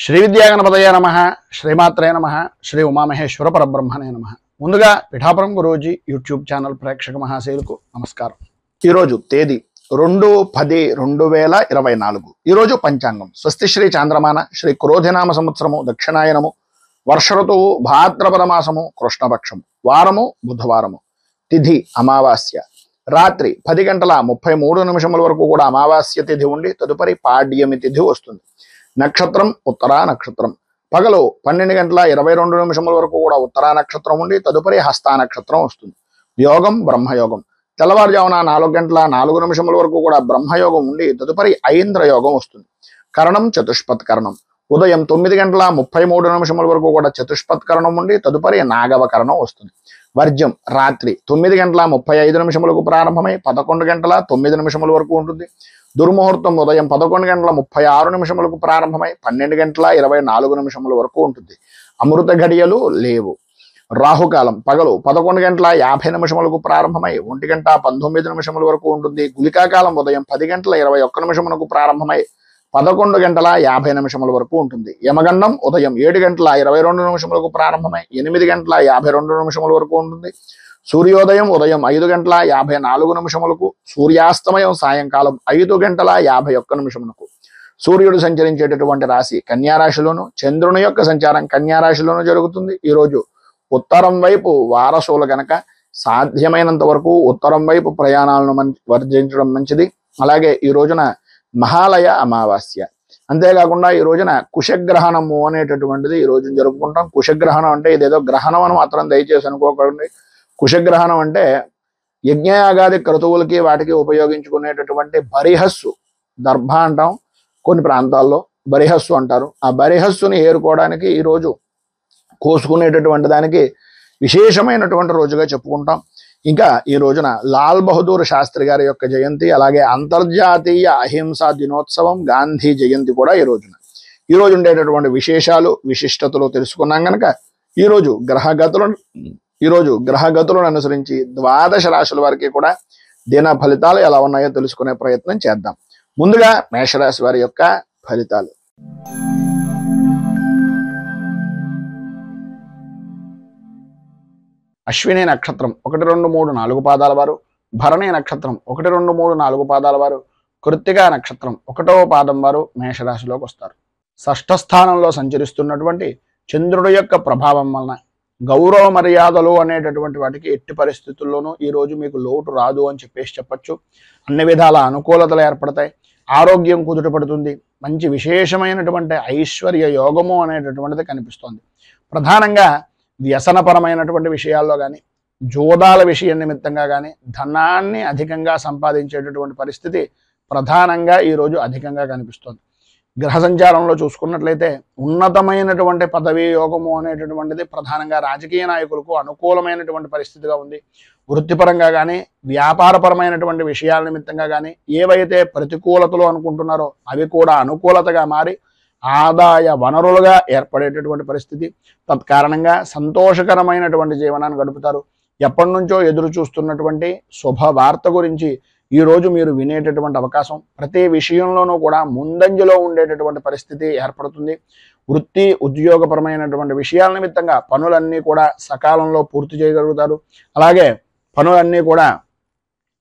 శ్రీ విద్యాగణపతయ నమః, శ్రీమాత్రే నమః, శ్రీ ఉమామహేశ్వర పరబ్రహ్మణే నమః. ముందుగా పిఠాపురం గురూజీ యూట్యూబ్ ఛానల్ ప్రేక్షక మహాశయులకు నమస్కారం. ఈరోజు తేదీ 2/10/2024. ఈరోజు పంచాంగం స్వస్తి శ్రీ చాంద్రమాన శ్రీ క్రోధినామ సంవత్సరము దక్షిణాయనము, వర్ష ఋతువు భాద్రపద మాసము కృష్ణపక్షము, వారము బుధవారము, తిథి అమావాస్య, రాత్రి 10:33 వరకు కూడా అమావాస్య తిథి ఉండి తదుపరి పాడ్యమి తిథి వస్తుంది. నక్షత్రం ఉత్తరా నక్షత్రం, పగలు 12:22 వరకు కూడా ఉత్తరా నక్షత్రం ఉండి తదుపరి హస్తా నక్షత్రం వస్తుంది. యోగం బ్రహ్మయోగం, తెల్లవారుజామున 4:04 వరకు కూడా బ్రహ్మయోగం ఉండి తదుపరి ఐంద్ర యోగం వస్తుంది. కరణం చతుష్పత్ కరణం, ఉదయం 9:33 వరకు కూడా చతుష్పత్ కరణం ఉండి తదుపరి నాగవ కరణం వస్తుంది. వర్జ్యం రాత్రి 9:35 ప్రారంభమై 11:09 వరకు ఉంటుంది. దుర్ముహూర్తం ఉదయం 11:36 ప్రారంభమై 12:24 వరకు ఉంటుంది. అమృత ఘడియలు లేవు. రాహుకాలం పగలు 11:50 ప్రారంభమై 1:19 వరకు ఉంటుంది. గుళికాకాలం ఉదయం 10:21 ప్రారంభమై 11:50 వరకు ఉంటుంది. యమగండం ఉదయం 7:22 ప్రారంభమై 8:52 వరకు ఉంటుంది. సూర్యోదయం ఉదయం 5:54, సూర్యాస్తమయం సాయంకాలం 5:51. సూర్యుడు సంచరించేటటువంటి రాశి కన్యారాశిలోను, చంద్రుని యొక్క సంచారం కన్యారాశిలోను జరుగుతుంది. ఈరోజు ఉత్తరం వైపు వారసులు గనక సాధ్యమైనంత వరకు ఉత్తరం వైపు ప్రయాణాలను వర్జించడం మంచిది. అలాగే ఈ రోజున మహాలయ అమావాస్య, అంతేకాకుండా ఈ రోజున కుశగ్రహణము అనేటటువంటిది ఈ రోజున జరుపుకుంటాం. కుశగ్రహణం అంటే ఇదేదో గ్రహణం అని మాత్రం దయచేసి అనుకోకండి. కుశగ్రహణం అంటే యజ్ఞయాగాది క్రతువులకి వాటికి ఉపయోగించుకునేటటువంటి బరిహస్సు, దర్భ అంటాం కొన్ని ప్రాంతాల్లో, బరిహస్సు అంటారు. ఆ బరిహస్సుని ఏరుకోవడానికి ఈరోజు కోసుకునేటటువంటి దానికి విశేషమైనటువంటి రోజుగా చెప్పుకుంటాం. ఇంకా ఈ రోజున లాల్ బహదూర్ శాస్త్రి గారి యొక్క జయంతి, అలాగే అంతర్జాతీయ అహింసా దినోత్సవం, గాంధీ జయంతి కూడా ఈ రోజున. ఈ రోజు ఉండేటటువంటి విశేషాలు విశిష్టతలు తెలుసుకున్నాం కనుక ఈరోజు గ్రహగతులను అనుసరించి 12 రాశుల వారికి కూడా దిన ఫలితాలు ఎలా ఉన్నాయో తెలుసుకునే ప్రయత్నం చేద్దాం. ముందుగా మేషరాశి వారి యొక్క ఫలితాలు. అశ్విని నక్షత్రం 1, 2, 3, 4 పాదాల వారు, భరణి నక్షత్రం 1, 2, 3, 4 పాదాల వారు, కృత్తికా నక్షత్రం 1వ పాదం వారు మేషరాశిలోకి వస్తారు. షష్ఠ స్థానంలో సంచరిస్తున్నటువంటి చంద్రుడి యొక్క ప్రభావం వలన గౌరవ మర్యాదలు అనేటటువంటి వాటికి ఎట్టి పరిస్థితుల్లోనూ ఈరోజు మీకు లోటు రాదు అని చెప్పచ్చు. అన్ని విధాల అనుకూలతలు ఏర్పడతాయి. ఆరోగ్యం కుదుటపడుతుంది. మంచి విశేషమైనటువంటి ఐశ్వర్య యోగము అనేటటువంటిది కనిపిస్తోంది. ప్రధానంగా వ్యసనపరమైనటువంటి విషయాల్లో కానీ, జోదాల విషయం నిమిత్తంగా కానీ ధనాన్ని అధికంగా సంపాదించేటటువంటి పరిస్థితి ప్రధానంగా ఈరోజు అధికంగా కనిపిస్తోంది. గ్రహ సంచారంలో చూసుకున్నట్లయితే ఉన్నతమైనటువంటి పదవీ యోగము అనేటటువంటిది ప్రధానంగా రాజకీయ నాయకులకు అనుకూలమైనటువంటి పరిస్థితిగా ఉంది. వృత్తిపరంగా కానీ, వ్యాపారపరమైనటువంటి విషయాల నిమిత్తంగా కానీ ఏవైతే ప్రతికూలతలు అనుకుంటున్నారో అవి కూడా అనుకూలతగా మారి ఆదాయ వనరులుగా ఏర్పడేటటువంటి పరిస్థితి. తత్కారణంగా సంతోషకరమైనటువంటి జీవనాన్ని గడుపుతారు. ఎప్పటి నుంచో ఎదురు చూస్తున్నటువంటి శుభవార్త గురించి ఈరోజు మీరు వినేటటువంటి అవకాశం, ప్రతి విషయంలోనూ కూడా ముందంజలో ఉండేటటువంటి పరిస్థితి ఏర్పడుతుంది. వృత్తి ఉద్యోగపరమైనటువంటి విషయాల నిమిత్తంగా పనులన్నీ కూడా సకాలంలో పూర్తి చేయగలుగుతారు. అలాగే పనులన్నీ కూడా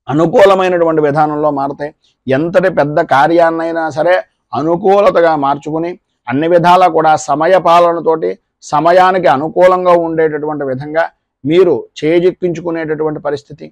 అనుకూలమైనటువంటి విధానంలో మారుతాయి. ఎంతటి పెద్ద కార్యాన్నైనా సరే అనుకూలతగా మార్చుకుని అన్ని విధాలా కూడా సమయ పాలనతోటి సమయానికి అనుకూలంగా ఉండేటటువంటి విధంగా మీరు చేజిక్కించుకునేటటువంటి పరిస్థితి.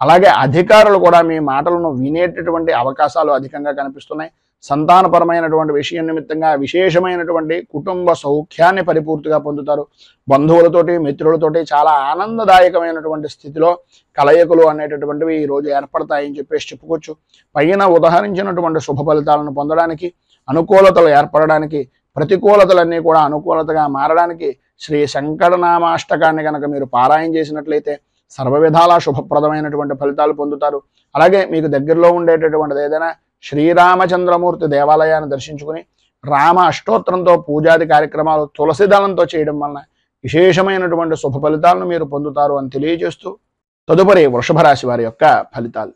అలాగే అధికారులు కూడా మీ మాటలను వినేటటువంటి అవకాశాలు అధికంగా కనిపిస్తున్నాయి. సంతానపరమైనటువంటి విషయం నిమిత్తంగా విశేషమైనటువంటి కుటుంబ సౌఖ్యాన్ని పరిపూర్తిగా పొందుతారు. బంధువులతోటి మిత్రులతోటి చాలా ఆనందదాయకమైనటువంటి స్థితిలో కలయికలు అనేటటువంటివి ఈరోజు ఏర్పడతాయని చెప్పుకోవచ్చు. పైన ఉదహరించినటువంటి శుభ ఫలితాలను పొందడానికి, అనుకూలతలు ఏర్పడడానికి, ప్రతికూలతలన్నీ కూడా అనుకూలతగా మారడానికి శ్రీ శంకరనామాష్టకాన్ని కనుక మీరు పారాయణ చేసినట్లయితే సర్వ విధాలా శుభప్రదమైనటువంటి ఫలితాలు పొందుతారు. అలాగే మీకు దగ్గరలో ఉండేటటువంటిది ఏదైనా శ్రీరామచంద్రమూర్తి దేవాలయాన్ని దర్శించుకుని రామ అష్టోత్తరంతో పూజాది కార్యక్రమాలు తులసి దళంతో చేయడం వలన విశేషమైనటువంటి శుభ ఫలితాలను మీరు పొందుతారు అని తెలియజేస్తూ తదుపరి వృషభ రాశి వారి యొక్క ఫలితాలు.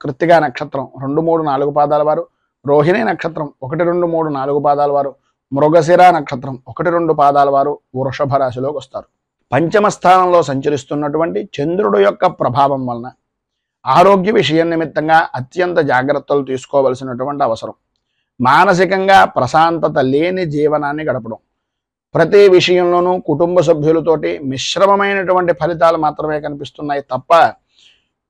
కృత్తికా నక్షత్రం 2, 3, 4 పాదాల వారు, రోహిణి నక్షత్రం 1, 2, 3, 4 పాదాల వారు, మృగశిర నక్షత్రం 1, 2 పాదాల వారు వృషభ రాశిలోకి వస్తారు. పంచమ స్థానంలో సంచరిస్తున్నటువంటి చంద్రుడు యొక్క ప్రభావం వలన ఆరోగ్య విషయం నిమిత్తంగా అత్యంత జాగ్రత్తలు తీసుకోవలసినటువంటి అవసరం. మానసికంగా ప్రశాంతత లేని జీవనాన్ని గడపడం, ప్రతి విషయంలోనూ కుటుంబ సభ్యులతోటి మిశ్రమమైనటువంటి ఫలితాలు మాత్రమే కనిపిస్తున్నాయి తప్ప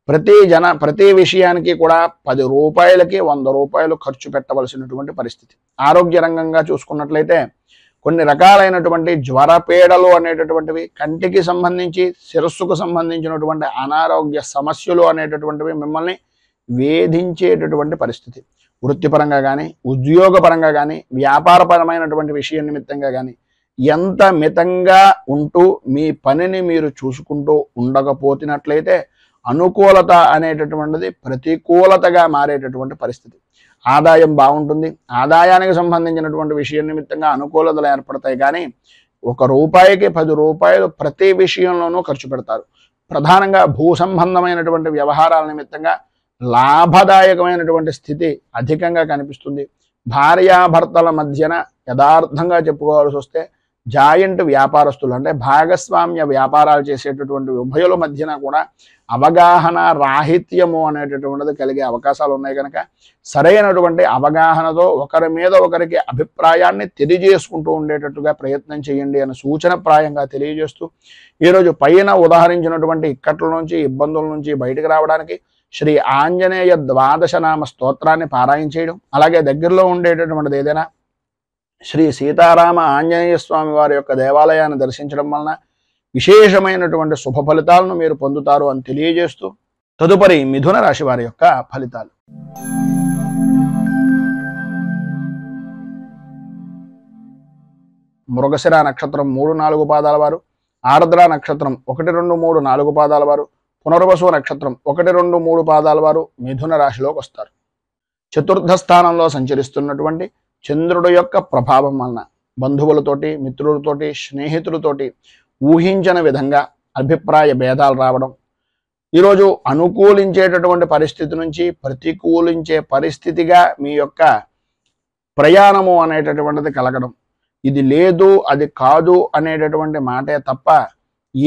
ప్రతి విషయానికి కూడా 10 రూపాయలకి 100 రూపాయలు ఖర్చు పెట్టవలసినటువంటి పరిస్థితి. ఆరోగ్య రంగంగా చూసుకున్నట్లయితే కొన్ని రకాలైనటువంటి జ్వరపీడలు అనేటటువంటివి, కంటికి సంబంధించి శిరస్సుకు సంబంధించినటువంటి అనారోగ్య సమస్యలు అనేటటువంటివి మిమ్మల్ని వేధించేటటువంటి పరిస్థితి. వృత్తిపరంగా కానీ, ఉద్యోగపరంగా కానీ, వ్యాపారపరమైనటువంటి విషయం నిమిత్తంగా కానీ ఎంత మితంగా ఉంటూ మీ పనిని మీరు చూసుకుంటూ ఉండకపోతున్నట్లయితే అనుకూలత అనేటటువంటిది ప్రతికూలతగా మారేటటువంటి పరిస్థితి. ఆదాయం బాగుంటుంది, ఆదాయానికి సంబంధించినటువంటి విషయం నిమిత్తంగా అనుకూలతలు ఏర్పడతాయి, కానీ 1 రూపాయికి 10 రూపాయలు ప్రతి విషయంలోనూ ఖర్చు పెడతారు. ప్రధానంగా భూ సంబంధమైనటువంటి వ్యవహారాల నిమిత్తంగా లాభదాయకమైనటువంటి స్థితి అధికంగా కనిపిస్తుంది. భార్యాభర్తల మధ్యన యథార్థంగా చెప్పుకోవాల్సి వస్తే జాయింట్ వ్యాపారస్తులు అంటే భాగస్వామ్య వ్యాపారాలు చేసేటటువంటి ఉభయుల మధ్యన కూడా అవగాహన రాహిత్యము అనేటటువంటిది కలిగే అవకాశాలు ఉన్నాయి. కనుక సరైనటువంటి అవగాహనతో ఒకరి మీద ఒకరికి అభిప్రాయాన్ని తెలియజేసుకుంటూ ఉండేటట్టుగా ప్రయత్నం చేయండి అని సూచన ప్రాయంగా తెలియజేస్తూ ఈరోజు పైన ఉదాహరించినటువంటి ఇక్కట్ల నుంచి, ఇబ్బందుల నుంచి బయటకు రావడానికి శ్రీ ఆంజనేయ 12 నామ స్తోత్రాన్ని పారాయణ చేయడం, అలాగే దగ్గరలో ఉండేటటువంటిది ఏదైనా శ్రీ సీతారామ ఆంజనేయ స్వామి వారి యొక్క దేవాలయాన్ని దర్శించడం వలన విశేషమైనటువంటి శుభ ఫలితాలను మీరు పొందుతారు అని తెలియజేస్తూ తదుపరి మిథున రాశి వారి యొక్క ఫలితాలు. మృగశిర నక్షత్రం 3, 4 పాదాల వారు, ఆర్ద్ర నక్షత్రం 1, 2, 3, 4 పాదాల వారు, పునర్వసు నక్షత్రం 1, 2, 3 పాదాల వారు మిథున రాశిలోకి వస్తారు. చతుర్థ స్థానంలో సంచరిస్తున్నటువంటి చంద్రుడు యొక్క ప్రభావం వలన బంధువులతోటి, మిత్రులతోటి, స్నేహితులతోటి ఊహించని విధంగా అభిప్రాయ భేదాలు రావడం, ఈరోజు అనుకూలించేటటువంటి పరిస్థితి నుంచి ప్రతికూలించే పరిస్థితిగా మీ యొక్క ప్రయాణము అనేటటువంటిది కలగడం, ఇది లేదు అది కాదు అనేటటువంటి మాటే తప్ప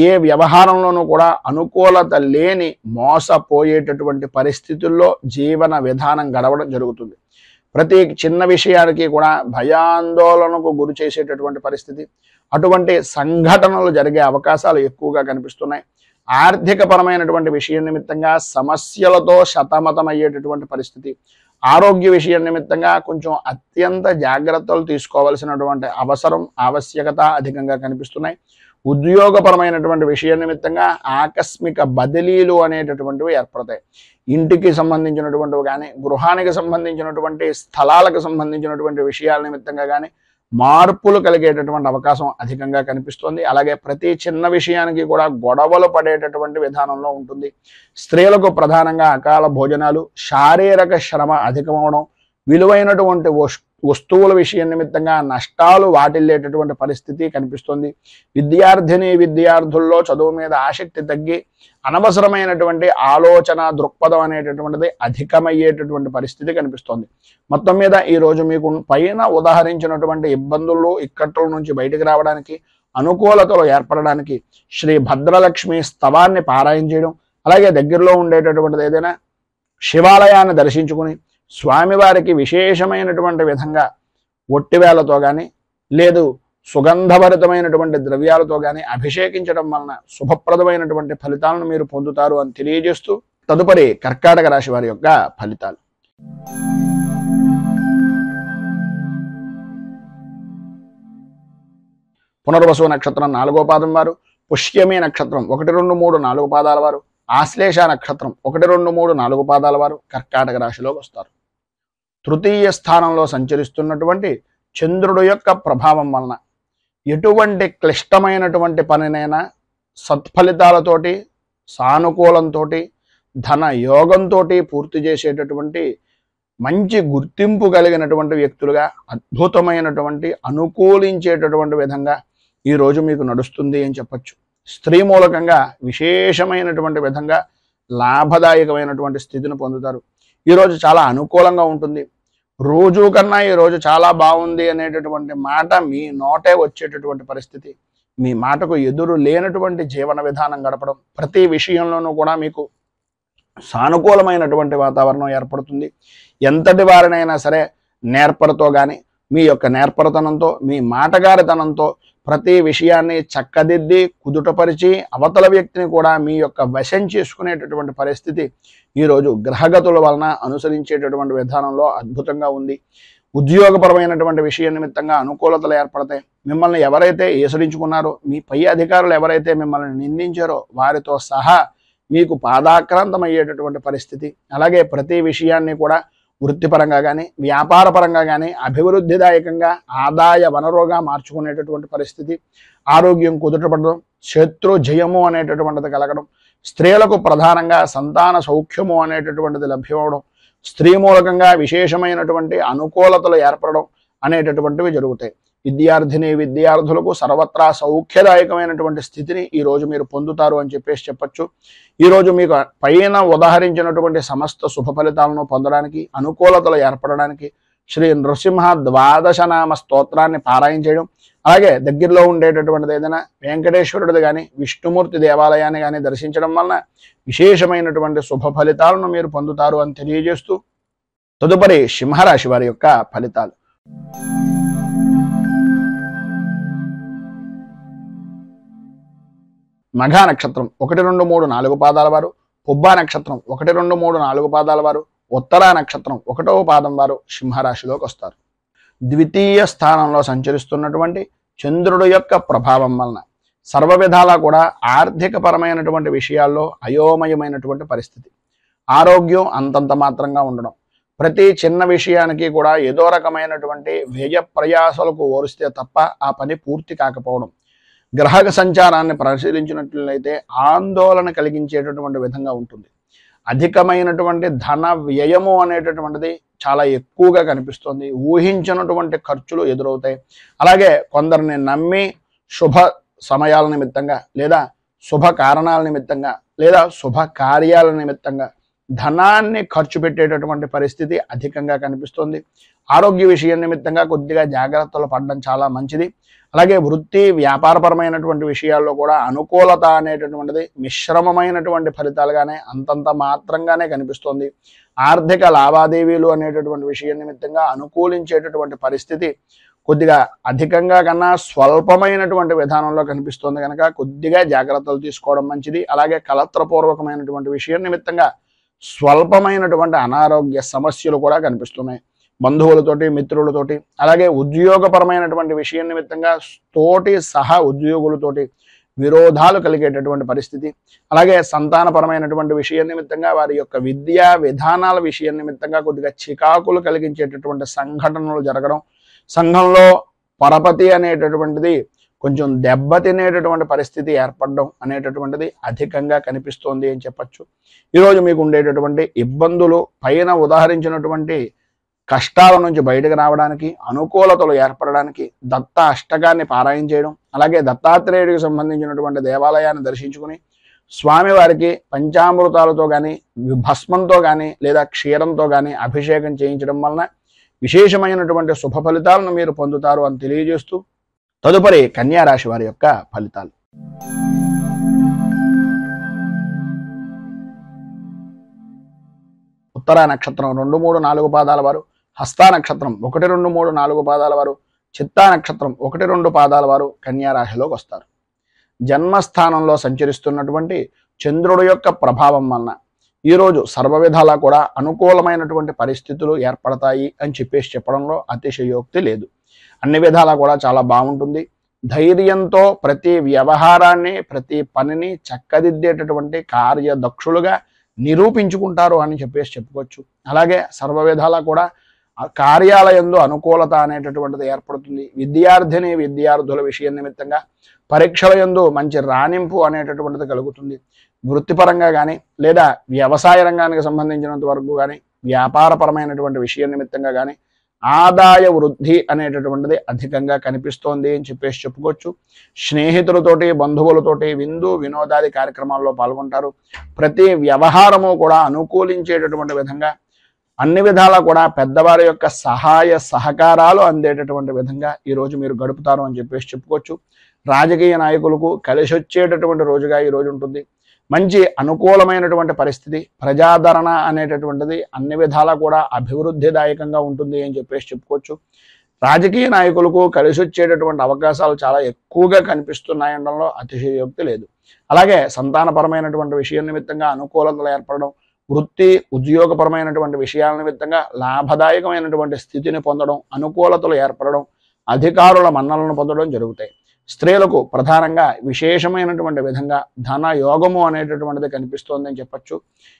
ఏ వ్యవహారంలోనూ కూడా అనుకూలత లేని మోసపోయేటటువంటి పరిస్థితుల్లో జీవన విధానం గడవడం జరుగుతుంది. ప్రతి చిన్న విషయానికి కూడా భయాందోళనకు గురి చేసేటటువంటి పరిస్థితి, అటువంటి సంఘటనలు జరిగే అవకాశాలు ఎక్కువగా కనిపిస్తున్నాయి. ఆర్థిక పరమైనటువంటి విషయం నిమిత్తంగా సమస్యలతో సతమతమయ్యేటటువంటి పరిస్థితి, ఆరోగ్య విషయం నిమిత్తంగా కొంచెం అత్యంత జాగ్రత్తలు తీసుకోవాల్సినటువంటి ఆవశ్యకత అధికంగా కనిపిస్తున్నాయి. ఉద్యోగపరమైనటువంటి విషయం నిమిత్తంగా ఆకస్మిక బదిలీలు అనేటటువంటివి ఏర్పడతాయి. ఇంటికి సంబంధించినటువంటివి కానీ, గృహానికి సంబంధించినటువంటి స్థలాలకు సంబంధించినటువంటి విషయాల నిమిత్తంగా కానీ మార్పులు కలిగేటటువంటి అవకాశం అధికంగా కనిపిస్తుంది. అలాగే ప్రతి చిన్న విషయానికి కూడా గొడవలు పడేటటువంటి విధానంలో ఉంటుంది. స్త్రీలకు ప్రధానంగా అకాల భోజనాలు, శారీరక శ్రమ అధికమవడం, విలువైనటువంటి వస్తువుల విషయం నిమిత్తంగా నష్టాలు వాటిల్లేటటువంటి పరిస్థితి కనిపిస్తుంది. విద్యార్థుల్లో చదువు మీద ఆసక్తి తగ్గి అనవసరమైనటువంటి ఆలోచన దృక్పథం అనేటటువంటిది అధికమయ్యేటటువంటి పరిస్థితి కనిపిస్తుంది. మొత్తం మీద ఈరోజు మీకు పైన ఉదాహరించినటువంటి ఇబ్బందులు, ఇక్కట్ల నుంచి బయటకు రావడానికి, అనుకూలతలు ఏర్పడడానికి శ్రీ భద్రలక్ష్మి స్తవాన్ని పారాయణ చేయడం, అలాగే దగ్గరలో ఉండేటటువంటిది ఏదైనా శివాలయాన్ని దర్శించుకుని స్వామివారికి విశేషమైనటువంటి విధంగా ఒట్టివేలతో కానీ లేదు సుగంధభరితమైనటువంటి ద్రవ్యాలతో కానీ అభిషేకించడం వలన శుభప్రదమైనటువంటి ఫలితాలను మీరు పొందుతారు అని తెలియజేస్తూ తదుపరి కర్కాటక రాశి వారి యొక్క ఫలితాలు. పునర్వసు నక్షత్రం 4వ పాదం వారు, పుష్యమి నక్షత్రం 1, 2, 3, 4 పాదాల వారు, ఆశ్లేష నక్షత్రం 1, 2, 3, 4 పాదాల వారు కర్కాటక రాశిలోకి వస్తారు. తృతీయ స్థానంలో సంచరిస్తున్నటువంటి చంద్రుడు యొక్క ప్రభావం వలన ఎటువంటి క్లిష్టమైనటువంటి పనినైనా సత్ఫలితాలతోటి, సానుకూలంతో, ధన యోగంతో పూర్తి చేసేటటువంటి మంచి గుర్తింపు కలిగినటువంటి వ్యక్తులుగా అద్భుతమైనటువంటి అనుకూలించేటటువంటి విధంగా ఈరోజు మీకు నడుస్తుంది అని చెప్పచ్చు. స్త్రీ మూలకంగా విశేషమైనటువంటి విధంగా లాభదాయకమైనటువంటి స్థితిని పొందుతారు. ఈరోజు చాలా అనుకూలంగా ఉంటుంది. రోజు కన్నా ఈరోజు చాలా బాగుంది అనేటటువంటి మాట మీ నోటే వచ్చేటటువంటి పరిస్థితి. మీ మాటకు ఎదురు లేనటువంటి జీవన విధానం గడపడం, ప్రతి విషయంలోనూ కూడా మీకు సానుకూలమైనటువంటి వాతావరణం ఏర్పడుతుంది. ఎంతటి వారినైనా సరే నేర్పరతో కానీ, మీ యొక్క నేర్పరతనంతో, మీ మాటగారితనంతో ప్రతి విషయాన్ని చక్కదిద్ది కుదుటపరిచి అవతల వ్యక్తిని కూడా మీ యొక్క వశం చేసుకునేటటువంటి పరిస్థితి ఈరోజు గ్రహగతుల వలన అనుసరించేటటువంటి విధానంలో అద్భుతంగా ఉంది. ఉద్యోగపరమైనటువంటి విషయ నిమిత్తంగా అనుకూలతలు ఏర్పడతాయి. మిమ్మల్ని ఎవరైతే ఏసరించుకున్నారో, మీ పై అధికారులు ఎవరైతే మిమ్మల్ని నిందించారో వారితో సహా మీకు పాదాక్రాంతమయ్యేటటువంటి పరిస్థితి. అలాగే ప్రతి విషయాన్ని కూడా వృత్తిపరంగా కానీ, వ్యాపారపరంగా కానీ అభివృద్ధిదాయకంగా ఆదాయ వనరుగా మార్చుకునేటటువంటి పరిస్థితి. ఆరోగ్యం కుదుటపడడం, శత్రు జయము అనేటటువంటిది కలగడం, స్త్రీలకు ప్రధానంగా సంతాన సౌఖ్యము అనేటటువంటిది లభ్యమవడం, స్త్రీ మూలకంగా విశేషమైనటువంటి అనుకూలతలు ఏర్పడడం అనేటటువంటివి జరుగుతాయి. విద్యార్థులకు సర్వత్రా సౌఖ్యదాయకమైనటువంటి స్థితిని ఈరోజు మీరు పొందుతారు అని చెప్పొచ్చు. ఈరోజు మీకు పైన ఉదాహరించినటువంటి సమస్త శుభ ఫలితాలను పొందడానికి, అనుకూలతలు ఏర్పడడానికి శ్రీ నృసింహ ద్వాదశనామ స్తోత్రాన్ని పారాయణ చేయడం, అలాగే దగ్గరలో ఉండేటటువంటిది ఏదైనా వెంకటేశ్వరుడిది కానీ, విష్ణుమూర్తి దేవాలయాన్ని కానీ దర్శించడం వలన విశేషమైనటువంటి శుభ ఫలితాలను మీరు పొందుతారు అని తెలియజేస్తూ, తదుపరి సింహరాశి వారి యొక్క ఫలితాలు. మఘా నక్షత్రం 1, 2, 3, 4 పాదాల వారు, పుబ్బా నక్షత్రం 1, 2, 3, 4 పాదాల వారు, ఉత్తరా నక్షత్రం 1వ పాదం వారు సింహరాశిలోకి వస్తారు. ద్వితీయ స్థానంలో సంచరిస్తున్నటువంటి చంద్రుడు యొక్క ప్రభావం వలన సర్వ విధాలా కూడా ఆర్థికపరమైనటువంటి విషయాల్లో అయోమయమైనటువంటి పరిస్థితి. ఆరోగ్యం అంతంత మాత్రంగా ఉండడం, ప్రతి చిన్న విషయానికి కూడా ఏదో రకమైనటువంటి వ్యయ ప్రయాసాలకు ఓరిస్తే తప్ప ఆ పని పూర్తి కాకపోవడం, గ్రహ సంచారాన్ని పరిశీలించినట్లయితే ఆందోళన కలిగించేటటువంటి విధంగా ఉంటుంది. అధికమైనటువంటి ధన వ్యయము అనేటటువంటిది చాలా ఎక్కువగా కనిపిస్తుంది. ఊహించినటువంటి ఖర్చులు ఎదురవుతాయి. అలాగే కొందరిని నమ్మి శుభ సమయాల నిమిత్తంగా, లేదా శుభ కారణాల నిమిత్తంగా, లేదా శుభ కార్యాల నిమిత్తంగా ధనాన్ని ఖర్చు పెట్టేటటువంటి పరిస్థితి అధికంగా కనిపిస్తుంది. ఆరోగ్య విషయం నిమిత్తంగా కొద్దిగా జాగ్రత్తలు పడడం చాలా మంచిది. అలాగే వృత్తి వ్యాపారపరమైనటువంటి విషయాల్లో కూడా అనుకూలత అనేటటువంటిది మిశ్రమమైనటువంటి ఫలితాలుగానే అంతంత మాత్రంగానే కనిపిస్తుంది. ఆర్థిక లావాదేవీలు అనేటటువంటి విషయం నిమిత్తంగా అనుకూలించేటటువంటి పరిస్థితి కొద్దిగా అధికంగా కన్నా స్వల్పమైనటువంటి విధానంలో కనిపిస్తుంది కనుక కొద్దిగా జాగ్రత్తలు తీసుకోవడం మంచిది. అలాగే కలత్రపూర్వకమైనటువంటి విషయం నిమిత్తంగా స్వల్పమైనటువంటి అనారోగ్య సమస్యలు కూడా కనిపిస్తున్నాయి. బంధువులతోటి, మిత్రులతోటి, అలాగే ఉద్యోగపరమైనటువంటి విషయం నిమిత్తంగా తోటి సహా ఉద్యోగులతోటి విరోధాలు కలిగేటటువంటి పరిస్థితి. అలాగే సంతానపరమైనటువంటి విషయం నిమిత్తంగా వారి యొక్క విద్యా విధానాల విషయం నిమిత్తంగా కొద్దిగా చికాకులు కలిగించేటటువంటి సంఘటనలు జరగడం, సంఘంలో పరపతి అనేటటువంటిది కొంచెం దెబ్బతినేటటువంటి పరిస్థితి ఏర్పడడం అనేటటువంటిది అధికంగా కనిపిస్తోంది అని చెప్పచ్చు. ఈరోజు మీకు ఉండేటటువంటి ఇబ్బందులు పైన ఉదాహరించినటువంటి కష్టాల నుంచి బయటకు రావడానికి, అనుకూలతలు ఏర్పడడానికి దత్త అష్టకాన్ని పారాయణ చేయడం, అలాగే దత్తాత్రేయుడికి సంబంధించినటువంటి దేవాలయాన్ని దర్శించుకుని స్వామివారికి పంచామృతాలతో కానీ, భస్మంతో కానీ, లేదా క్షీరంతో కానీ అభిషేకం చేయించడం వలన విశేషమైనటువంటి శుభ ఫలితాలను మీరు పొందుతారు అని తెలియజేస్తూ, తదుపరి కన్యా రాశి వారి యొక్క ఫలితాలు. ఉత్తరా నక్షత్రం 2, 3, 4 పాదాల వారు, హస్తా నక్షత్రం 1, 2, 3, 4 పాదాల వారు, చిత్తా నక్షత్రం 1, 2 పాదాల వారు కన్యా రాశిలోకి వస్తారు. జన్మస్థానంలో సంచరిస్తున్నటువంటి చంద్రుడు యొక్క ప్రభావం వలన ఈరోజు సర్వ విధాలా కూడా అనుకూలమైనటువంటి పరిస్థితులు ఏర్పడతాయి అని చెప్పడంలో అతిశయోక్తి లేదు. అన్ని విధాలా కూడా చాలా బాగుంటుంది. ధైర్యంతో ప్రతి వ్యవహారాన్ని, ప్రతి పనిని చక్కదిద్దేటటువంటి కార్యదక్షులుగా నిరూపించుకుంటారు అని చెప్పుకోవచ్చు. అలాగే సర్వ విధాలా కూడా కార్యాలయంలో అనుకూలత అనేటటువంటిది ఏర్పడుతుంది. విద్యార్థుల విషయం నిమిత్తంగా పరీక్షల యందు మంచి రాణింపు అనేటటువంటిది కలుగుతుంది. వృత్తిపరంగా కానీ, లేదా వ్యవసాయ రంగానికి సంబంధించినంత వరకు కానీ, వ్యాపారపరమైనటువంటి విషయం నిమిత్తంగా కానీ ఆదాయ వృద్ధి అనేటటువంటిది అధికంగా కనిపిస్తోంది అని చెప్పుకోవచ్చు. స్నేహితులతోటి, బంధువులతోటి విందు వినోదాది కార్యక్రమాల్లో పాల్గొంటారు. ప్రతి వ్యవహారము కూడా అనుకూలించేటటువంటి విధంగా అన్ని విధాలా కూడా పెద్దవారి యొక్క సహాయ సహకారాలు అందేటటువంటి విధంగా ఈరోజు మీరు గడుపుతారు అని చెప్పేసి చెప్పుకోవచ్చు. రాజకీయ నాయకులకు కలిసి వచ్చేటటువంటి రోజుగా ఈరోజు ఉంటుంది. మంచి అనుకూలమైనటువంటి పరిస్థితి, ప్రజాదరణ అనేటటువంటిది అన్ని విధాలా కూడా అభివృద్ధిదాయకంగా ఉంటుంది అని చెప్పేసి చెప్పుకోవచ్చు. రాజకీయ నాయకులకు కలిసి వచ్చేటటువంటి అవకాశాలు చాలా ఎక్కువగా కనిపిస్తున్నాయనడంలో అతిశయోక్తి లేదు. అలాగే సంతానపరమైనటువంటి విషయం నిమిత్తంగా అనుకూలతలు ఏర్పడడం, వృత్తి ఉద్యోగపరమైనటువంటి విషయాల నిమిత్తంగా లాభదాయకమైనటువంటి స్థితిని పొందడం, అనుకూలతలు ఏర్పడడం, అధికారుల మన్నలను పొందడం జరుగుతాయి. స్త్రీలకు ప్రధానంగా విశేషమైనటువంటి విధంగా ధన యోగము అనేటటువంటిది కనిపిస్తోందని చెప్పచ్చు.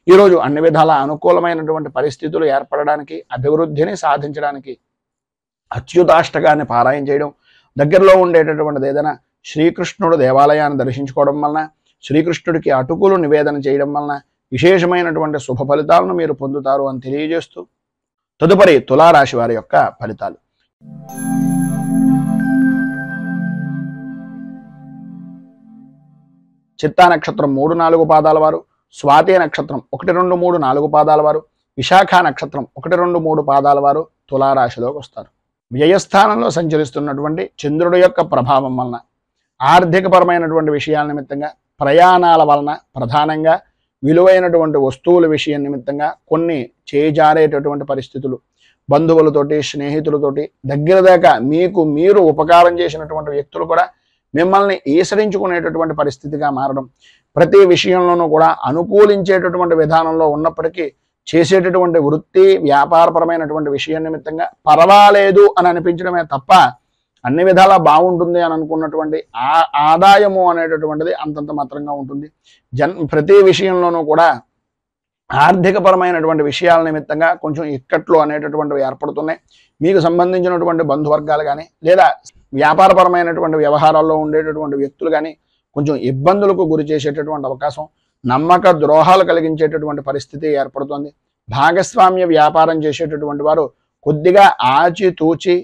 ఈరోజు అన్ని విధాల అనుకూలమైనటువంటి పరిస్థితులు ఏర్పడడానికి, అభివృద్ధిని సాధించడానికి అచ్యుతాష్టకాన్ని పారాయణ చేయడం, దగ్గరలో ఉండేటటువంటిది ఏదైనా శ్రీకృష్ణుడు దేవాలయాన్ని దర్శించుకోవడం వలన, శ్రీకృష్ణుడికి అటుకులు నివేదన చేయడం వలన విశేషమైనటువంటి శుభ ఫలితాలను మీరు పొందుతారు అని తెలియజేస్తూ తదుపరి తులారాశి వారి యొక్క ఫలితాలు. చిత్తా నక్షత్రం 3-4 పాదాల వారు, స్వాతి నక్షత్రం 1, 2, 3, 4 పాదాల వారు, విశాఖ నక్షత్రం 1, 2, 3 పాదాల వారు తులారాశిలోకి వస్తారు. వ్యయస్థానంలో సంచరిస్తున్నటువంటి చంద్రుడి యొక్క ప్రభావం వలన ఆర్థికపరమైనటువంటి విషయాల నిమిత్తంగా, ప్రయాణాల వలన, ప్రధానంగా విలువైనటువంటి వస్తువుల విషయం నిమిత్తంగా కొన్ని చేజారేటటువంటి పరిస్థితులు, బంధువులతోటి, స్నేహితులతోటి, దగ్గర దాకా మీకు మీరు ఉపకారం చేసినటువంటి వ్యక్తులు కూడా మిమ్మల్ని ఈసరించుకునేటటువంటి పరిస్థితిగా మారడం, ప్రతి విషయంలోనూ కూడా అనుకూలించేటటువంటి విధానంలో ఉన్నప్పటికీ చేసేటటువంటి వృత్తి వ్యాపారపరమైనటువంటి విషయం నిమిత్తంగా పర్వాలేదు అని అనిపించడమే తప్ప అన్ని విధాలా బాగుంటుంది అని అనుకున్నటువంటి ఆదాయము అనేటటువంటిది అంతంత మాత్రంగా ఉంటుంది. ప్రతి విషయంలోనూ కూడా ఆర్థికపరమైనటువంటి విషయాల నిమిత్తంగా కొంచెం ఇక్కట్లు అనేటటువంటివి ఏర్పడుతున్నాయి. మీకు సంబంధించినటువంటి బంధువర్గాలు కానీ లేదా వ్యాపారపరమైనటువంటి వ్యవహారాల్లో ఉండేటటువంటి వ్యక్తులు కానీ కొంచెం ఇబ్బందులకు గురి చేసేటటువంటి అవకాశం, నమ్మక ద్రోహాలు కలిగించేటటువంటి పరిస్థితి ఏర్పడుతుంది. భాగస్వామ్య వ్యాపారం చేసేటటువంటి వారు కొద్దిగా ఆచితూచి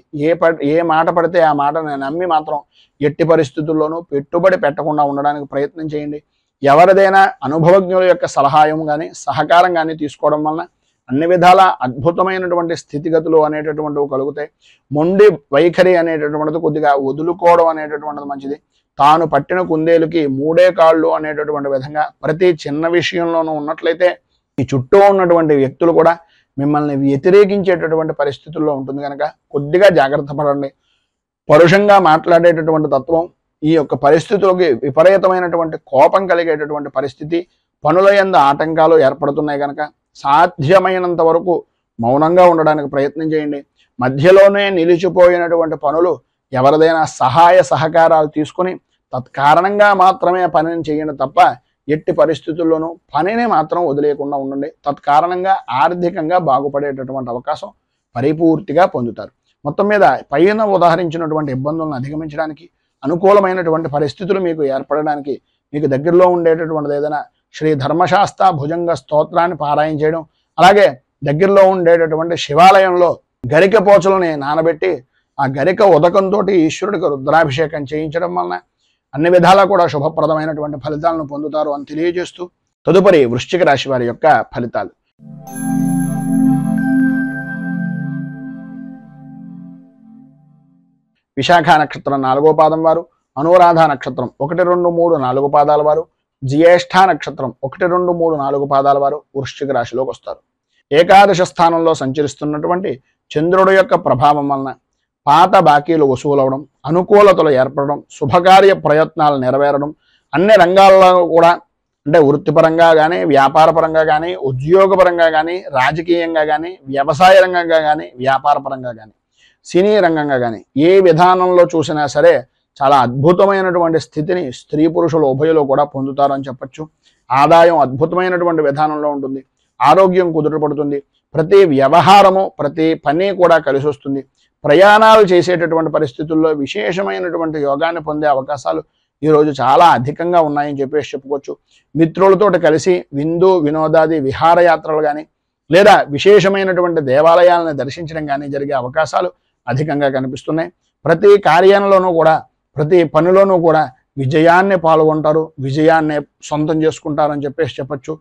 ఏ మాట పడితే ఆ మాటను నమ్మి మాత్రం ఎట్టి పరిస్థితుల్లోనూ పెట్టుబడి పెట్టకుండా ఉండడానికి ప్రయత్నం చేయండి. ఎవరిదైనా అనుభవజ్ఞుల యొక్క సలహాయం కానీ సహకారం కానీ తీసుకోవడం వలన అన్ని విధాల అద్భుతమైనటువంటి స్థితిగతులు అనేటటువంటివి కలుగుతాయి. మొండి వైఖరి అనేటటువంటిది కొద్దిగా వదులుకోవడం అనేటటువంటిది మంచిది. తాను పట్టిన కుందేలుకి 3 కాళ్ళు అనేటటువంటి విధంగా ప్రతి చిన్న విషయంలోనూ ఉన్నట్లయితే ఈ చుట్టూ ఉన్నటువంటి వ్యక్తులు కూడా మిమ్మల్ని వ్యతిరేకించేటటువంటి పరిస్థితుల్లో ఉంటుంది కనుక కొద్దిగా జాగ్రత్త పడండి. పరుషంగా మాట్లాడేటటువంటి తత్వం, ఈ యొక్క పరిస్థితులకి విపరీతమైనటువంటి కోపం కలిగేటటువంటి పరిస్థితి, పనుల యందు ఆటంకాలు ఏర్పడుతున్నాయి కనుక సాధ్యమైనంత వరకు మౌనంగా ఉండడానికి ప్రయత్నం చేయండి. మధ్యలోనే నిలిచిపోయినటువంటి పనులు ఎవరిదైనా సహాయ సహకారాలు తీసుకుని తత్కారణంగా మాత్రమే పనిని చేయండి తప్ప ఎట్టి పరిస్థితుల్లోనూ పనిని మాత్రం వదిలేయకుండా ఉండండి. తత్కారణంగా ఆర్థికంగా బాగుపడేటటువంటి అవకాశం పరిపూర్తిగా పొందుతారు. మొత్తం మీద పైన ఉదాహరించినటువంటి ఇబ్బందులను అధిగమించడానికి, అనుకూలమైనటువంటి పరిస్థితులు మీకు ఏర్పడడానికి మీకు దగ్గరలో ఉండేటటువంటిది ఏదైనా శ్రీ ధర్మశాస్త్ర భుజంగ స్తోత్రాన్ని పారాయణ చేయడం, అలాగే దగ్గరలో ఉండేటటువంటి శివాలయంలో గరిక పోచలని నానబెట్టి ఆ గరిక ఉదకంతో ఈశ్వరుడికి రుద్రాభిషేకం చేయించడం వలన అన్ని విధాలా కూడా శుభప్రదమైనటువంటి ఫలితాలను పొందుతారు అని తెలియజేస్తూ తదుపరి వృశ్చిక రాశి వారి యొక్క ఫలితాలు. విశాఖ నక్షత్రం 4వ పాదం వారు, అనురాధ నక్షత్రం 1, 2, 3, 4 పాదాల వారు, జ్యేష్ఠ నక్షత్రం 1, 2, 3, 4 పాదాల వారు వృశ్చిక రాశిలోకి వస్తారు. ఏకాదశ స్థానంలో సంచరిస్తున్నటువంటి చంద్రుడి యొక్క ప్రభావం వలన పాత బాకీలు వసూలవడం, అనుకూలతలు ఏర్పడడం, శుభకార్య ప్రయత్నాలు నెరవేరడం, అన్ని రంగాల్లో కూడా అంటే వృత్తిపరంగా కానీ, వ్యాపారపరంగా కానీ, ఉద్యోగపరంగా కానీ, రాజకీయంగా కానీ, వ్యవసాయ రంగంగా కానీ, వ్యాపారపరంగా కానీ, సినీ రంగంగా కానీ ఏ విధానంలో చూసినా సరే చాలా అద్భుతమైనటువంటి స్థితిని స్త్రీ పురుషులు ఉభయులు కూడా పొందుతారని చెప్పచ్చు. ఆదాయం అద్భుతమైనటువంటి విధానంలో ఉంటుంది. ఆరోగ్యం కుదుటపడుతుంది. ప్రతి వ్యవహారము, ప్రతి పని కూడా కలిసి వస్తుంది. ప్రయాణాలు చేసేటటువంటి పరిస్థితుల్లో విశేషమైనటువంటి యోగాన్ని పొందే అవకాశాలు ఈరోజు చాలా అధికంగా ఉన్నాయని చెప్పేసి చెప్పుకోవచ్చు. మిత్రులతో కలిసి విందు వినోదాది విహారయాత్రలు కానీ లేదా విశేషమైనటువంటి దేవాలయాలను దర్శించడం కానీ జరిగే అవకాశాలు అధికంగా కనిపిస్తున్నాయి. ప్రతి కార్యంలోనూ కూడా, ప్రతి పనిలోనూ కూడా విజయాన్ని పాల్గొంటారు, విజయాన్ని సొంతం చేసుకుంటారని చెప్పేసి చెప్పచ్చు.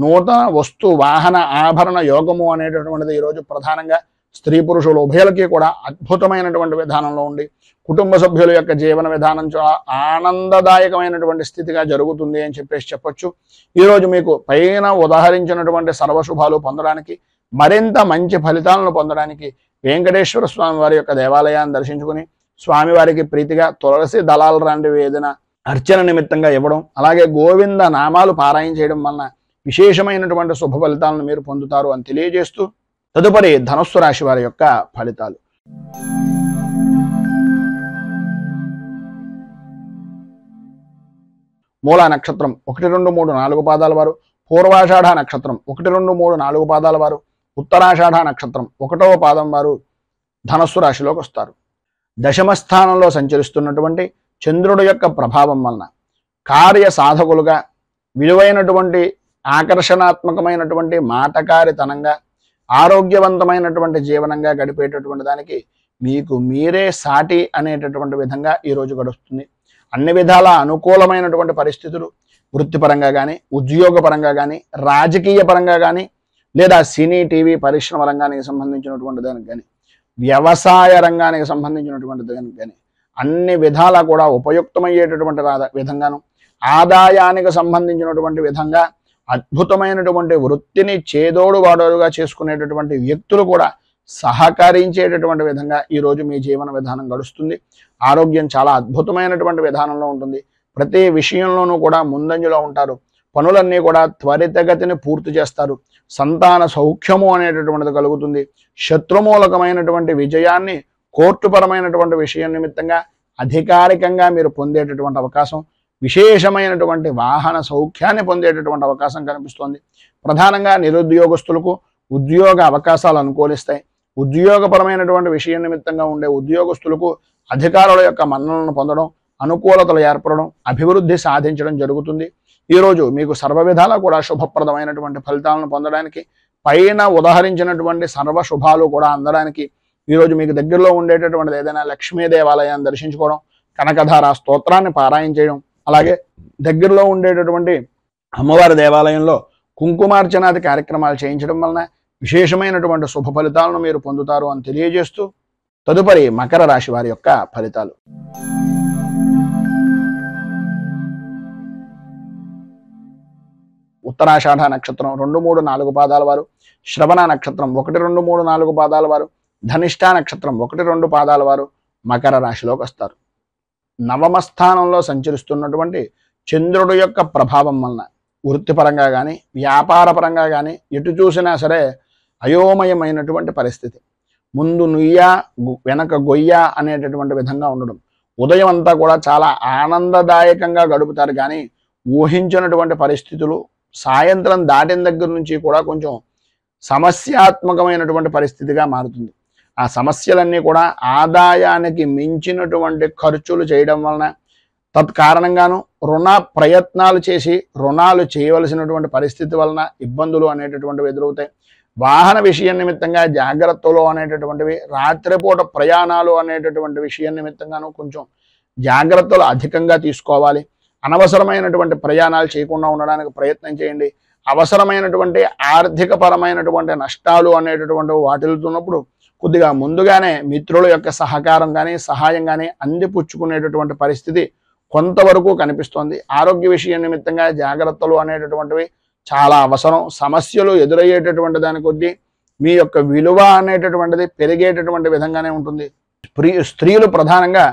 నూతన వస్తు వాహన ఆభరణ యోగము అనేటటువంటిది ఈరోజు ప్రధానంగా స్త్రీ పురుషులు ఉభయులకి కూడా అద్భుతమైనటువంటి విధానంలో ఉండి కుటుంబ సభ్యుల యొక్క జీవన విధానం చాలా ఆనందదాయకమైనటువంటి స్థితిగా జరుగుతుంది అని చెప్పేసి చెప్పొచ్చు. ఈరోజు మీకు పైన ఉదాహరించినటువంటి సర్వశుభాలు పొందడానికి, మరింత మంచి ఫలితాలను పొందడానికి వెంకటేశ్వర స్వామి వారి యొక్క దేవాలయాన్ని దర్శించుకుని స్వామివారికి ప్రీతిగా తులసి దళాలు లాంటివి ఏదైనా అర్చన నిమిత్తంగా ఇవ్వడం, అలాగే గోవింద నామాలు పారాయణ చేయడం వలన విశేషమైనటువంటి శుభ ఫలితాలను మీరు పొందుతారు అని తెలియజేస్తూ తదుపరి ధనుస్సు రాశి వారి యొక్క ఫలితాలు. మూలా నక్షత్రం 1, 2, 3, 4 పాదాల వారు, పూర్వాషాఢ నక్షత్రం 1, 2, 3, 4 పాదాల వారు, ఉత్తరాషాఢ నక్షత్రం 1వ పాదం వారు ధనస్సు రాశిలోకి వస్తారు. దశమ స్థానంలో సంచరిస్తున్నటువంటి చంద్రుడి యొక్క ప్రభావం వలన కార్య సాధకులుగా, విలువైనటువంటి ఆకర్షణాత్మకమైనటువంటి మాటకారితనంగా, ఆరోగ్యవంతమైనటువంటి జీవనంగా గడిపేటటువంటి దానికి మీకు మీరే సాటి అనేటటువంటి విధంగా ఈరోజు గడుస్తుంది. అన్ని విధాల అనుకూలమైనటువంటి పరిస్థితులు వృత్తిపరంగా కానీ, ఉద్యోగపరంగా కానీ, రాజకీయ పరంగా కానీ, లేదా సినీ టీవీ పరిశ్రమ రంగానికి సంబంధించినటువంటి దానికి కానీ, వ్యవసాయ రంగానికి సంబంధించినటువంటి దానికి కానీ అన్ని విధాలా కూడా ఉపయుక్తమయ్యేటటువంటి విధంగాను, ఆదాయానికి సంబంధించినటువంటి విధంగా అద్భుతమైనటువంటి వృత్తిని చేదోడు వాడోడుగా చేసుకునేటటువంటి వ్యక్తులు కూడా సహకరించేటటువంటి విధంగా ఈరోజు మీ జీవన విధానం గడుస్తుంది. ఆరోగ్యం చాలా అద్భుతమైనటువంటి విధానంలో ఉంటుంది. ప్రతి విషయంలోనూ కూడా ముందంజలో ఉంటారు. పనులన్నీ కూడా త్వరితగతిని పూర్తి చేస్తారు. సంతాన సౌఖ్యము అనేటటువంటిది కలుగుతుంది. శత్రుమూలకమైనటువంటి విజయాన్ని కోర్టుపరమైనటువంటి విషయం నిమిత్తంగా అధికారికంగా మీరు పొందేటటువంటి అవకాశం, విశేషమైనటువంటి వాహన సౌఖ్యాన్ని పొందేటటువంటి అవకాశం కనిపిస్తోంది. ప్రధానంగా నిరుద్యోగస్తులకు ఉద్యోగ అవకాశాలు అనుకూలిస్తాయి. ఉద్యోగపరమైనటువంటి విషయం నిమిత్తంగా ఉండే ఉద్యోగస్తులకు అధికారుల యొక్క మన్ననలను పొందడం, అనుకూలతలు ఏర్పడడం, అభివృద్ధి సాధించడం జరుగుతుంది. ఈరోజు మీకు సర్వ విధాలా కూడా శుభప్రదమైనటువంటి ఫలితాలను పొందడానికి, పైన ఉదాహరించినటువంటి సర్వ శుభాలు కూడా అందడానికి ఈరోజు మీకు దగ్గరలో ఉండేటటువంటిది ఏదైనా లక్ష్మీ దేవాలయాన్ని దర్శించుకోవడం, కనకధార స్తోత్రాన్ని పారాయణ చేయడం, అలాగే దగ్గరలో ఉండేటటువంటి అమ్మవారి దేవాలయంలో కుంకుమార్చనాది కార్యక్రమాలు చేయించడం వలన విశేషమైనటువంటి శుభ ఫలితాలను మీరు పొందుతారు అని తెలియజేస్తూ తదుపరి మకర రాశి వారి యొక్క ఫలితాలు. ఉత్తరాషాఢ నక్షత్రం 2, 3, 4 పాదాల వారు, శ్రవణ నక్షత్రం 1, 2, 3, 4 పాదాల వారు, ధనిష్ఠా నక్షత్రం 1, 2 పాదాల వారు మకర రాశిలోకి వస్తారు. నవమ స్థానంలో సంచరిస్తున్నటువంటి చంద్రుడు యొక్క ప్రభావం వలన వృత్తిపరంగా కానీ, వ్యాపారపరంగా కానీ ఎటు చూసినా సరే అయోమయమైనటువంటి పరిస్థితి. ముందు నుయ్య వెనక గొయ్య అనేటటువంటి విధంగా ఉండడం. ఉదయం అంతా కూడా చాలా ఆనందదాయకంగా గడుపుతారు, కానీ ఊహించినటువంటి పరిస్థితులు సాయంత్రం దాటిన దగ్గర నుంచి కూడా కొంచెం సమస్యాత్మకమైనటువంటి పరిస్థితిగా మారుతుంది. ఆ సమస్యలన్నీ కూడా ఆదాయానికి మించినటువంటి ఖర్చులు చేయడం వలన, తత్కారణంగాను రుణ ప్రయత్నాలు చేసి రుణాలు చేయవలసినటువంటి పరిస్థితి వలన ఇబ్బందులు అనేటటువంటివి ఎదురవుతాయి. వాహన విషయం నిమిత్తంగా జాగ్రత్తలు అనేటటువంటివి, రాత్రిపూట ప్రయాణాలు అనేటటువంటి విషయం నిమిత్తంగాను కొంచెం జాగ్రత్తలు అధికంగా తీసుకోవాలి. అనవసరమైనటువంటి ప్రయాణాలు చేయకుండా ఉండడానికి ప్రయత్నం చేయండి. అవసరమైనటువంటి ఆర్థిక పరమైనటువంటి నష్టాలు అనేటటువంటి వాటిల్తున్నప్పుడు కొద్దిగా ముందుగానే మిత్రుల యొక్క సహకారం కానీ, సహాయం కానీ అందిపుచ్చుకునేటటువంటి పరిస్థితి కొంతవరకు కనిపిస్తోంది. ఆరోగ్య విషయం నిమిత్తంగా జాగ్రత్తలు అనేటటువంటివి చాలా అవసరం. సమస్యలు ఎదురయ్యేటటువంటి దాని కొద్దీ మీ యొక్క విలువ అనేటటువంటిది పెరిగేటటువంటి విధంగానే ఉంటుంది. స్త్రీలు ప్రధానంగా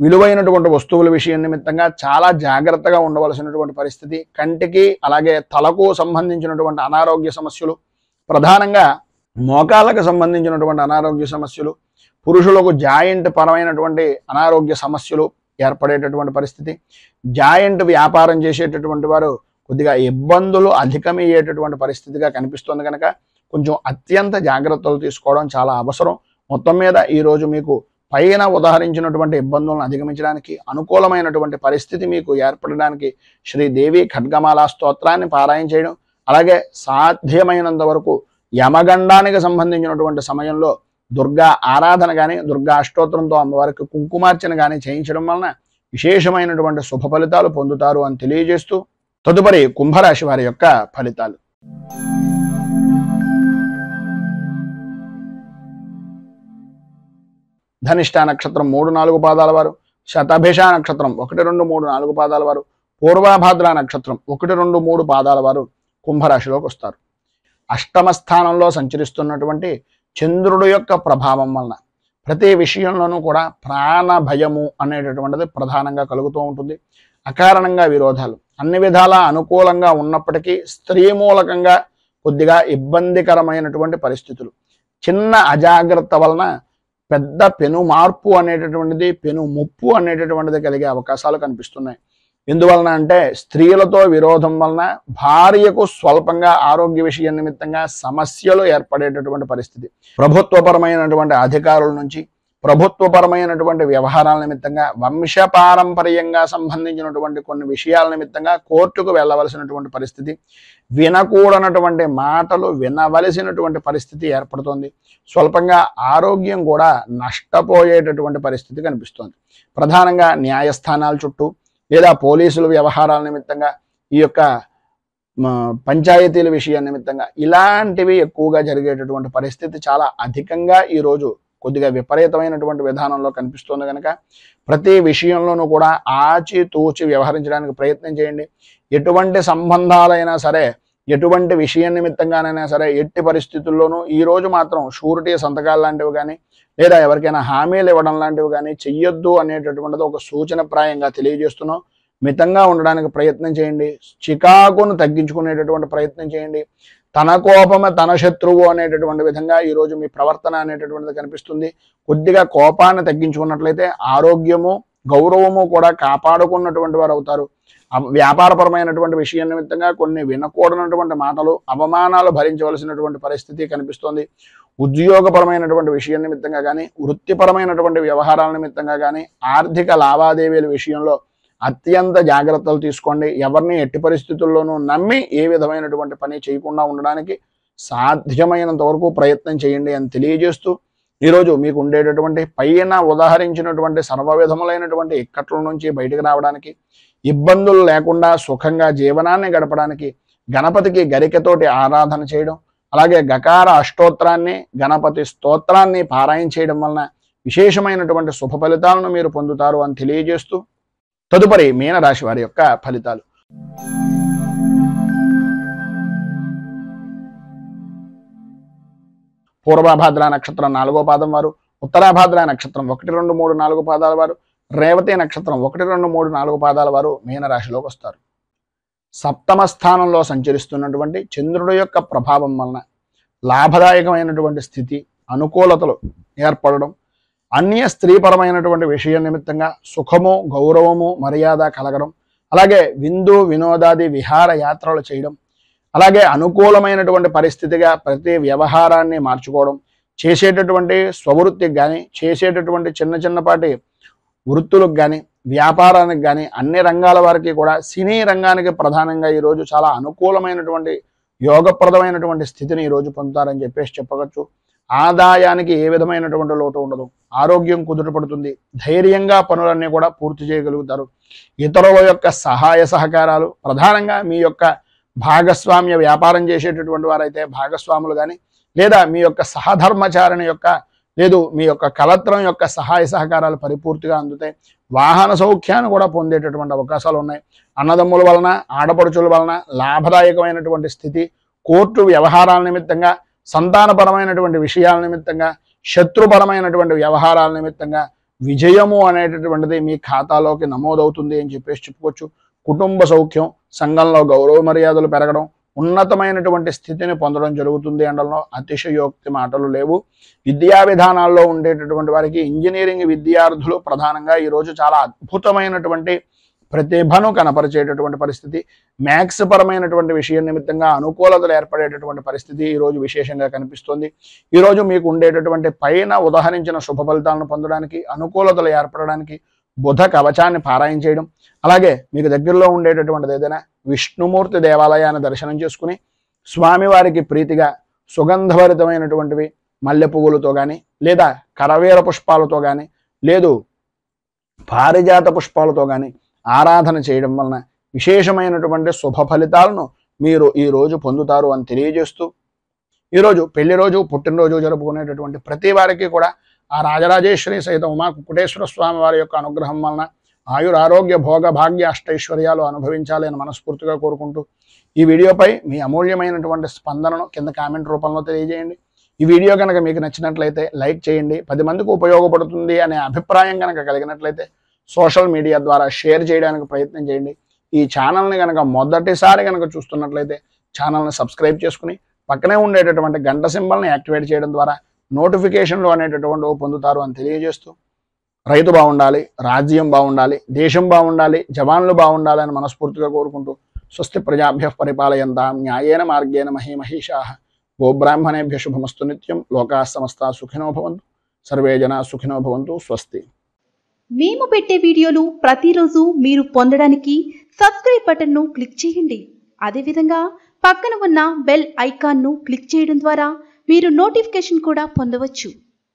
విలువైనటువంటి వస్తువుల విషయం నిమిత్తంగా చాలా జాగ్రత్తగా ఉండవలసినటువంటి పరిస్థితి. కంటికి అలాగే తలకు సంబంధించినటువంటి అనారోగ్య సమస్యలు, ప్రధానంగా మోకాళ్ళకు సంబంధించినటువంటి అనారోగ్య సమస్యలు, పురుషులకు జాయింట్ పరమైనటువంటి అనారోగ్య సమస్యలు ఏర్పడేటటువంటి పరిస్థితి. జాయింట్ వ్యాపారం చేసేటటువంటి వారు కొద్దిగా ఇబ్బందులు అధికమయ్యేటటువంటి పరిస్థితిగా కనిపిస్తుంది. కనుక కొంచెం అత్యంత జాగ్రత్తలు తీసుకోవడం చాలా అవసరం. మొత్తం మీద ఈరోజు మీకు పైన ఉదాహరించినటువంటి ఇబ్బందులను అధిగమించడానికి, అనుకూలమైనటువంటి పరిస్థితి మీకు ఏర్పడడానికి శ్రీదేవి ఖడ్గమాల స్తోత్రాన్ని పారాయణ చేయడం, అలాగే సాధ్యమైనంత వరకు యమగండానికి సంబంధించినటువంటి సమయంలో దుర్గా ఆరాధన కానీ, దుర్గా అష్టోత్తరంతో అమ్మవారికి కుంకుమార్చన కానీ చేయించడం వలన విశేషమైనటువంటి శుభ ఫలితాలు పొందుతారు అని తెలియజేస్తూ తదుపరి కుంభరాశి వారి యొక్క ఫలితాలు. ధనిష్ట నక్షత్రం 3-4 పాదాల వారు, శతభిష నక్షత్రం 1-2-3-4 పాదాల వారు, పూర్వభాద్ర నక్షత్రం 1-2-3 పాదాల వారు కుంభరాశిలోకి వస్తారు. అష్టమ స్థానంలో సంచరిస్తున్నటువంటి చంద్రుడు యొక్క ప్రభావం వలన ప్రతి విషయంలోనూ కూడా ప్రాణ భయము అనేటటువంటిది ప్రధానంగా కలుగుతూ ఉంటుంది. అకారణంగా విరోధాలు, అన్ని విధాలా అనుకూలంగా ఉన్నప్పటికీ స్త్రీ మూలకంగా కొద్దిగా ఇబ్బందికరమైనటువంటి పరిస్థితులు, చిన్న అజాగ్రత్త వలన పెద్ద పెను మార్పు అనేటటువంటిది, పెను ముప్పు అనేటటువంటిది కలిగే అవకాశాలు కనిపిస్తున్నాయి. ఎందువలన అంటే స్త్రీలతో విరోధం వలన భార్యకు స్వల్పంగా ఆరోగ్య విషయం నిమిత్తంగా సమస్యలు ఏర్పడేటటువంటి పరిస్థితి, ప్రభుత్వపరమైనటువంటి అధికారుల నుంచి, ప్రభుత్వపరమైనటువంటి వ్యవహారాల నిమిత్తంగా, వంశపారంపర్యంగా సంబంధించినటువంటి కొన్ని విషయాల నిమిత్తంగా కోర్టుకు వెళ్ళవలసినటువంటి పరిస్థితి, వినకూడనటువంటి మాటలు వినవలసినటువంటి పరిస్థితి ఏర్పడుతోంది. స్వల్పంగా ఆరోగ్యం కూడా నష్టపోయేటటువంటి పరిస్థితి కనిపిస్తోంది. ప్రధానంగా న్యాయస్థానాల చుట్టూ లేదా పోలీసుల వ్యవహారాల నిమిత్తంగా, ఈ యొక్క పంచాయతీల విషయం నిమిత్తంగా ఇలాంటివి ఎక్కువగా జరిగేటటువంటి పరిస్థితి చాలా అధికంగా ఈరోజు కొద్దిగా విపరీతమైనటువంటి విధానంలో కనిపిస్తుంది. కనుక ప్రతి విషయంలోనూ కూడా ఆచితూచి వ్యవహరించడానికి ప్రయత్నం చేయండి. ఎటువంటి సంబంధాలైనా సరే, ఎటువంటి విషయం నిమిత్తంగానైనా సరే, ఎట్టి పరిస్థితుల్లోనూ ఈరోజు మాత్రం షూరిటీ సంతకాలు లాంటివి కానీ లేదా ఎవరికైనా హామీలు ఇవ్వడం లాంటివి కానీ చెయ్యొద్దు అనేటటువంటిది ఒక సూచనప్రాయంగా తెలియజేస్తున్నాం. మితంగా ఉండడానికి ప్రయత్నం చేయండి. చికాకును తగ్గించుకునేటటువంటి ప్రయత్నం చేయండి. తన కోపమే తన శత్రువు అనేటటువంటి విధంగా ఈరోజు మీ ప్రవర్తన అనేటటువంటిది కనిపిస్తుంది. కొద్దిగా కోపాన్ని తగ్గించుకున్నట్లయితే ఆరోగ్యము గౌరవము కూడా కాపాడుకున్నటువంటి వారు అవుతారు. వ్యాపారపరమైనటువంటి విషయం నిమిత్తంగా కొన్ని వినకూడనటువంటి మాటలు, అవమానాలు భరించవలసినటువంటి పరిస్థితి కనిపిస్తోంది. ఉద్యోగపరమైనటువంటి విషయం నిమిత్తంగా కానీ, వృత్తిపరమైనటువంటి వ్యవహారాల నిమిత్తంగా కానీ, ఆర్థిక లావాదేవీల విషయంలో అత్యంత జాగ్రత్తలు తీసుకోండి. ఎవరిని ఎట్టి పరిస్థితుల్లోనూ నమ్మి ఏ విధమైనటువంటి పని చేయకుండా ఉండడానికి సాధ్యమైనంత వరకు ప్రయత్నం చేయండి అని తెలియజేస్తూ, ఈరోజు మీకు ఉండేటటువంటి పైన ఉదాహరించినటువంటి సర్వవిధములైనటువంటి ఇక్కట్ల నుంచి బయటకు రావడానికి, ఇబ్బందులు లేకుండా సుఖంగా జీవనాన్ని గడపడానికి గణపతికి గరికతోటి ఆరాధన చేయడం, అలాగే గకార అష్టోత్తరాన్ని, గణపతి స్తోత్రాన్ని పారాయణ చేయడం వలన విశేషమైనటువంటి శుభ ఫలితాలను మీరు పొందుతారు అని తెలియజేస్తూ, తదుపరి మీనరాశి వారి యొక్క ఫలితాలు. పూర్వభాద్ర నక్షత్రం 4వ పాదం వారు, ఉత్తరాభాద్ర నక్షత్రం 1, 2, 3, 4 పాదాల వారు, రేవతి నక్షత్రం 1, 2, 3, 4 పాదాల వారు మీనరాశిలోకి వస్తారు. సప్తమ స్థానంలో సంచరిస్తున్నటువంటి చంద్రుడి యొక్క ప్రభావం వలన లాభదాయకమైనటువంటి స్థితి, అనుకూలతలు ఏర్పడడం, అన్య స్త్రీపరమైనటువంటి విషయం నిమిత్తంగా సుఖము, గౌరవము, మర్యాద కలగడం, అలాగే విందు వినోదాది విహార యాత్రలు చేయడం, అలాగే అనుకూలమైనటువంటి పరిస్థితిగా ప్రతి వ్యవహారాన్ని మార్చుకోవడం, చేసేటటువంటి స్వవృత్తికి కానీ, చేసేటటువంటి చిన్నపాటి వృత్తులకు కానీ, వ్యాపారానికి కానీ, అన్ని రంగాల వారికి కూడా, సినీ రంగానికి ప్రధానంగా ఈరోజు చాలా అనుకూలమైనటువంటి యోగప్రదమైనటువంటి స్థితిని ఈరోజు పొందుతారని చెప్పేసి చెప్పవచ్చు. ఆదాయానికి ఏ విధమైనటువంటి లోటు ఉండదు. ఆరోగ్యం కుదుటపడుతుంది. ధైర్యంగా పనులన్నీ కూడా పూర్తి చేయగలుగుతారు. ఇతరుల యొక్క సహాయ సహకారాలు, ప్రధానంగా మీ యొక్క భాగస్వామ్య వ్యాపారం చేసేటటువంటి వారైతే భాగస్వాములు కానీ, లేదా మీ యొక్క సహధర్మచారిణి యొక్క, లేదు మీ యొక్క కలత్రం యొక్క సహాయ సహకారాలు పరిపూర్తిగా అందుతాయి. వాహన సౌఖ్యాన్ని కూడా పొందేటటువంటి అవకాశాలు ఉన్నాయి. అన్నదమ్ముల వలన, ఆడపడుచుల వలన లాభదాయకమైనటువంటి స్థితి, కోర్టు వ్యవహారాల నిమిత్తంగా, సంతానపరమైనటువంటి విషయాల నిమిత్తంగా, శత్రుపరమైనటువంటి వ్యవహారాల నిమిత్తంగా విజయము అనేటటువంటిది మీ ఖాతాలోకి నమోదవుతుంది అని చెప్పేసి చెప్పుకోవచ్చు. కుటుంబ సౌఖ్యం, సంఘంలో గౌరవ మర్యాదలు పెరగడం, ఉన్నతమైనటువంటి స్థితిని పొందడం జరుగుతుంది అనడంలో అతిశయోక్తి మాటలు లేవు. విద్యా విధానాల్లో ఉండేటటువంటి వారికి, ఇంజనీరింగ్ విద్యార్థులు ప్రధానంగా ఈరోజు చాలా అద్భుతమైనటువంటి ప్రతిభను కనపరిచేటటువంటి పరిస్థితి, మ్యాథ్స్ పరమైనటువంటి విషయం నిమిత్తంగా అనుకూలతలు ఏర్పడేటటువంటి పరిస్థితి ఈరోజు విశేషంగా కనిపిస్తుంది. ఈరోజు మీకు ఉండేటటువంటి పైన ఉదాహరించిన శుభ ఫలితాలను పొందడానికి, అనుకూలతలు ఏర్పడడానికి బుధ కవచాన్ని పారాయణ చేయడం, అలాగే మీకు దగ్గరలో ఉండేటటువంటిది ఏదైనా విష్ణుమూర్తి దేవాలయాన్ని దర్శనం చేసుకుని స్వామివారికి ప్రీతిగా సుగంధభరితమైనటువంటివి మల్లె పువ్వులతో కానీ, లేదా కరవేర పుష్పాలతో కానీ, లేదు పారిజాత పుష్పాలతో కానీ ఆరాధన చేయడం వలన విశేషమైనటువంటి శుభ ఫలితాలను మీరు ఈ రోజు పొందుతారు అని తెలియజేస్తూ, ఈరోజు పెళ్లి రోజు, పుట్టినరోజు జరుపుకునేటటువంటి ప్రతి వారికి కూడా ఆ రాజరాజేశ్వరి సహిత ఉమా కుకుటేశ్వర స్వామి వారి యొక్క అనుగ్రహం వలన ఆయురారోగ్య భోగ భాగ్య అష్టైశ్వర్యాలు అనుభవించాలి అని మనస్ఫూర్తిగా కోరుకుంటూ, ఈ వీడియోపై మీ అమూల్యమైనటువంటి స్పందనను కింద కామెంట్ రూపంలో తెలియజేయండి. ఈ వీడియో కనుక మీకు నచ్చినట్లయితే లైక్ చేయండి. 10 మందికి ఉపయోగపడుతుంది అనే అభిప్రాయం కనుక కలిగినట్లయితే సోషల్ మీడియా ద్వారా షేర్ చేయడానికి ప్రయత్నం చేయండి. ఈ ఛానల్ని కనుక మొదటిసారి కనుక చూస్తున్నట్లయితే ఛానల్ని సబ్స్క్రైబ్ చేసుకుని పక్కనే ఉండేటటువంటి గంట సింబల్ని యాక్టివేట్ చేయడం ద్వారా నోటిఫికేషన్లు అనేటటువంటి పొందుతారు అని తెలియజేస్తూ, రైతు బాగుండాలి, రాజ్యం బాగుండాలి, దేశం బాగుండాలి, జవాన్లు బాగుండాలి అని మనస్ఫూర్తిగా కోరుకుంటూ, స్వస్తి ప్రజాభ్యః పరిపాలయంతాం న్యాయేన మార్గేణ మహీమహీషాః గోబ్రాహ్మణేభ్యః శుభమస్తు నిత్యం. లోకాః సమస్తాః సుఖినో భవంతు. సర్వే జనాః సుఖినో భవంతు. స్వస్తి. మేము పెట్టే వీడియోలు ప్రతిరోజు మీరు పొందడానికి సబ్స్క్రైబ్ బటన్ను క్లిక్ చేయండి. అదేవిధంగా పక్కన ఉన్న బెల్ ఐకాన్ను క్లిక్ చేయడం ద్వారా మీరు నోటిఫికేషన్ కూడా పొందవచ్చు.